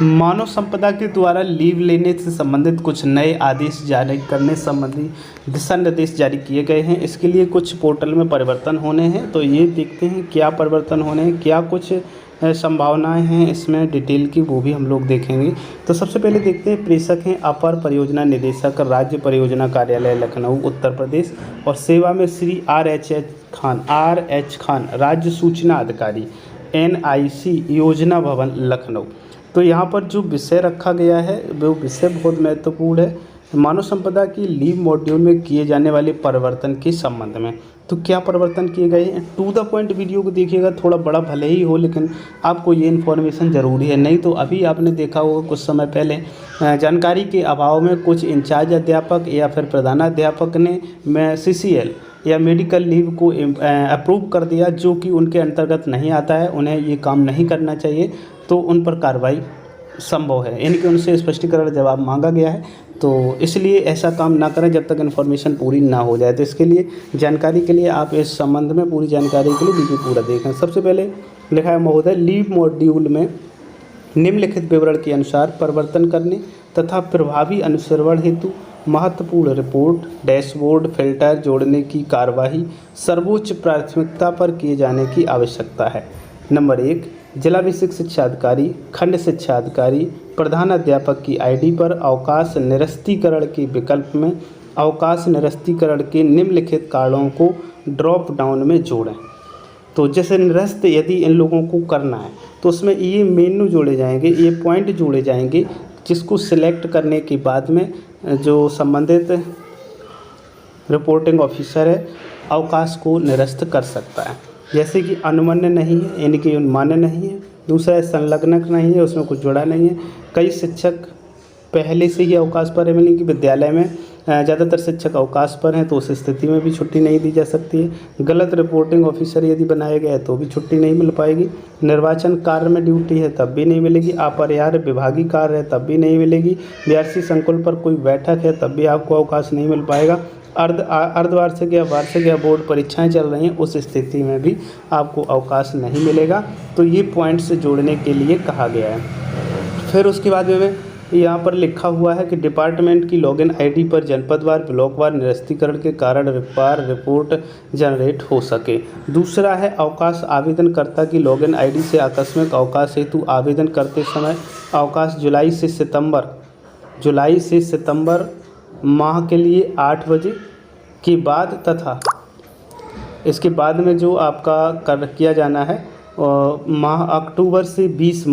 मानव संपदा के द्वारा लीव लेने से संबंधित कुछ नए आदेश जारी करने संबंधी दिशा निर्देश जारी किए गए हैं। इसके लिए कुछ पोर्टल में परिवर्तन होने हैं, तो ये देखते हैं क्या परिवर्तन होने हैं, क्या कुछ संभावनाएं हैं इसमें डिटेल की, वो भी हम लोग देखेंगे। तो सबसे पहले देखते हैं, प्रेषक हैं अपर परियोजना निदेशक, राज्य परियोजना कार्यालय लखनऊ उत्तर प्रदेश, और सेवा में श्री आर एच खान राज्य सूचना अधिकारी NIC योजना भवन लखनऊ। तो यहाँ पर जो विषय रखा गया है वो विषय बहुत महत्वपूर्ण है, मानव संपदा की लीव मॉड्यूल में किए जाने वाले परिवर्तन के संबंध में। तो क्या परिवर्तन किए गए हैं, टू द पॉइंट वीडियो को देखिएगा, थोड़ा बड़ा भले ही हो लेकिन आपको ये इन्फॉर्मेशन ज़रूरी है। नहीं तो अभी आपने देखा होगा कुछ समय पहले जानकारी के अभाव में कुछ इंचार्ज अध्यापक या फिर प्रधानाध्यापक ने CCL या मेडिकल लीव को अप्रूव कर दिया, जो कि उनके अंतर्गत नहीं आता है, उन्हें ये काम नहीं करना चाहिए, तो उन पर कार्रवाई संभव है, यानी कि उनसे स्पष्टीकरण जवाब मांगा गया है। तो इसलिए ऐसा काम ना करें जब तक इन्फॉर्मेशन पूरी ना हो जाए। तो इसके लिए जानकारी के लिए आप इस संबंध में पूरी जानकारी के लिए वीडियो पूरा देखें। सबसे पहले लिखा है महोदय, लीव मॉड्यूल में निम्नलिखित विवरण के अनुसार परिवर्तन करने तथा प्रभावी अनुसरण हेतु महत्वपूर्ण रिपोर्ट, डैशबोर्ड, फिल्टर जोड़ने की कार्यवाही सर्वोच्च प्राथमिकता पर किए जाने की आवश्यकता है। नंबर 1, जिला विशिष्ट शिक्षा अधिकारी, खंड शिक्षा अधिकारी, प्रधानाध्यापक की ID पर अवकाश निरस्तीकरण के विकल्प में अवकाश निरस्तीकरण के निम्नलिखित कारणों को ड्रॉप डाउन में जोड़ें। तो जैसे निरस्त यदि इन लोगों को करना है तो उसमें ये मेनू जोड़े जाएंगे, ये पॉइंट जोड़े जाएंगे, जिसको सिलेक्ट करने के बाद में जो संबंधित रिपोर्टिंग ऑफिसर है अवकाश को निरस्त कर सकता है। जैसे कि अनुमान्य नहीं है, यानी कि मान्य नहीं है। दूसरा है संलग्नक नहीं है, उसमें कुछ जुड़ा नहीं है। कई शिक्षक पहले से ही अवकाश पर है, यानी कि विद्यालय में ज़्यादातर शिक्षक अवकाश पर हैं, तो उस स्थिति में भी छुट्टी नहीं दी जा सकती है। गलत रिपोर्टिंग ऑफिसर यदि बनाया गया है तो भी छुट्टी नहीं मिल पाएगी। निर्वाचन कार्य में ड्यूटी है तब भी नहीं मिलेगी। अपरिहार्य विभागीय कार्य है तब भी नहीं मिलेगी। बीआरसी संकुल पर कोई बैठक है तब भी आपको अवकाश नहीं मिल पाएगा। अर्धवार्षिक या वार्षिक या बोर्ड परीक्षाएं चल रही हैं, उस स्थिति में भी आपको अवकाश नहीं मिलेगा। तो ये पॉइंट्स जोड़ने के लिए कहा गया है। फिर उसके बाद में यहाँ पर लिखा हुआ है कि डिपार्टमेंट की लॉगिन ID पर जनपदवार ब्लॉकवार निरस्तीकरण के कारण रिपोर्ट जनरेट हो सके। दूसरा है अवकाश आवेदनकर्ता की लॉगिन ID से आकस्मिक अवकाश हेतु आवेदन करते समय अवकाश जुलाई से सितंबर माह के लिए 8 बजे के बाद तथा इसके बाद में जो आपका किया जाना है माह अक्टूबर से 20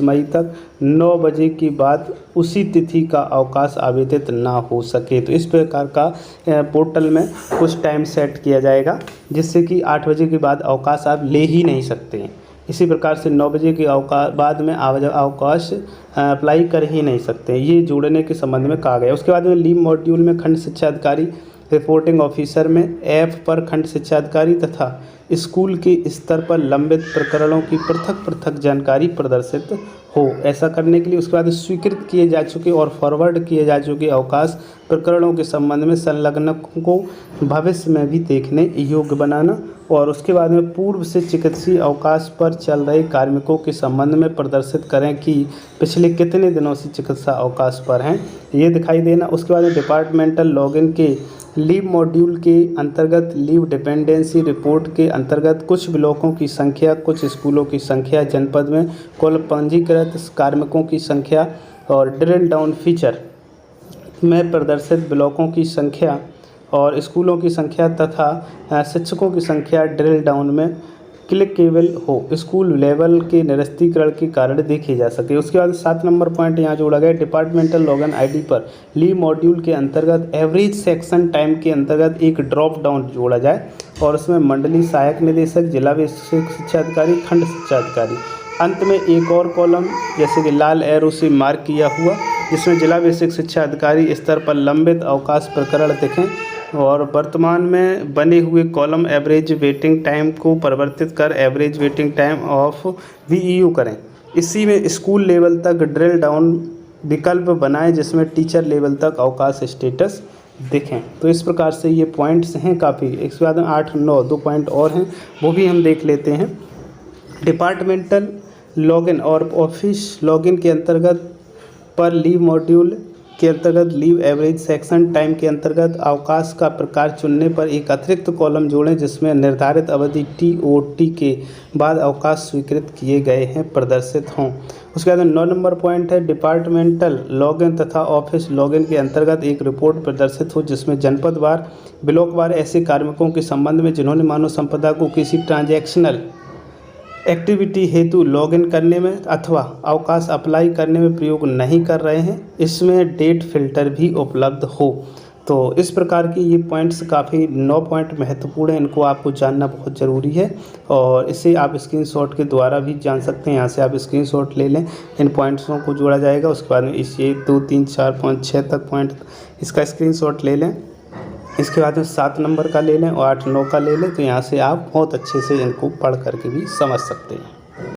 मई तक 9 बजे के बाद उसी तिथि का अवकाश आवेदित ना हो सके। तो इस प्रकार का पोर्टल में कुछ टाइम सेट किया जाएगा, जिससे कि 8 बजे के बाद अवकाश आप ले ही नहीं सकते हैं। इसी प्रकार से 9 बजे के बाद में अवकाश अप्लाई कर ही नहीं सकते। ये जोड़ने के संबंध में कहा गया। उसके बाद में लीव मॉड्यूल में खंड शिक्षा अधिकारी, रिपोर्टिंग ऑफिसर में F पर खंड शिक्षा अधिकारी तथा स्कूल के स्तर पर लंबित प्रकरणों की पृथक जानकारी प्रदर्शित हो। ऐसा करने के लिए उसके बाद स्वीकृत किए जा चुके और फॉरवर्ड किए जा चुके अवकाश प्रकरणों के संबंध में संलग्नकों को भविष्य में भी देखने योग्य बनाना, और उसके बाद में पूर्व से चिकित्सीय अवकाश पर चल रहे कार्मिकों के संबंध में प्रदर्शित करें कि पिछले कितने दिनों से चिकित्सा अवकाश पर हैं, ये दिखाई देना। उसके बाद में डिपार्टमेंटल लॉगिन के लीव मॉड्यूल के अंतर्गत लीव डिपेंडेंसी रिपोर्ट के अंतर्गत कुछ ब्लॉकों की संख्या, कुछ स्कूलों की संख्या, जनपद में कुल पंजीकृत कार्मिकों की संख्या और ड्रिल डाउन फीचर में प्रदर्शित ब्लॉकों की संख्या और स्कूलों की संख्या तथा शिक्षकों की संख्या ड्रिल डाउन में क्लिकेबल हो, स्कूल लेवल के निरस्तीकरण के कारण देखे जा सके। उसके बाद 7 नंबर पॉइंट यहाँ जोड़ा गया, डिपार्टमेंटल लॉगिन ID पर लीव मॉड्यूल के अंतर्गत एवरेज सेक्शन टाइम के अंतर्गत एक ड्रॉप डाउन जोड़ा जाए, और उसमें मंडलीय सहायक निदेशक, जिला विशिष्ट शिक्षा अधिकारी, खंड शिक्षा अधिकारी। अंत में एक और कॉलम जैसे कि लाल एरो से मार्क किया हुआ, जिसमें जिला विशिष्ट शिक्षा अधिकारी स्तर पर लंबित अवकाश प्रकरण दिखें, और वर्तमान में बने हुए कॉलम एवरेज वेटिंग टाइम को परिवर्तित कर average waiting time of VEU करें। इसी में स्कूल लेवल तक ड्रिल डाउन विकल्प बनाएं, जिसमें टीचर लेवल तक अवकाश स्टेटस देखें। तो इस प्रकार से ये पॉइंट्स हैं काफ़ी। इसके बाद 8, 9 2 पॉइंट और हैं, वो भी हम देख लेते हैं। डिपार्टमेंटल लॉगिन और ऑफिस लॉगिन के अंतर्गत पर लीव मॉड्यूल के अंतर्गत लीव एवरेज सेक्शन टाइम के अंतर्गत अवकाश का प्रकार चुनने पर एक अतिरिक्त कॉलम जोड़ें जिसमें निर्धारित अवधि TOT के बाद अवकाश स्वीकृत किए गए हैं प्रदर्शित हों। उसके बाद 9 नंबर पॉइंट है डिपार्टमेंटल लॉगिन तथा ऑफिस लॉगिन के अंतर्गत एक रिपोर्ट प्रदर्शित हो जिसमें जनपदवार ब्लॉकवार ऐसे कार्मिकों के संबंध में जिन्होंने मानव संपदा को किसी ट्रांजैक्शनल एक्टिविटी हेतु लॉगिन करने में अथवा अवकाश अप्लाई करने में प्रयोग नहीं कर रहे हैं, इसमें डेट फिल्टर भी उपलब्ध हो। तो इस प्रकार की ये पॉइंट्स काफ़ी 9 पॉइंट महत्वपूर्ण हैं, इनको आपको जानना बहुत ज़रूरी है और इसे आप स्क्रीनशॉट के द्वारा भी जान सकते हैं। यहाँ से आप स्क्रीनशॉट ले लें, इन पॉइंट्सों को जोड़ा जाएगा। उसके बाद में इस 1 2 3 4 5 6 तक पॉइंट इसका स्क्रीनशॉट ले लें। इसके बाद में 7 नंबर का ले लें और 8 9 का ले लें। तो यहाँ से आप बहुत अच्छे से इनको पढ़ करके भी समझ सकते हैं।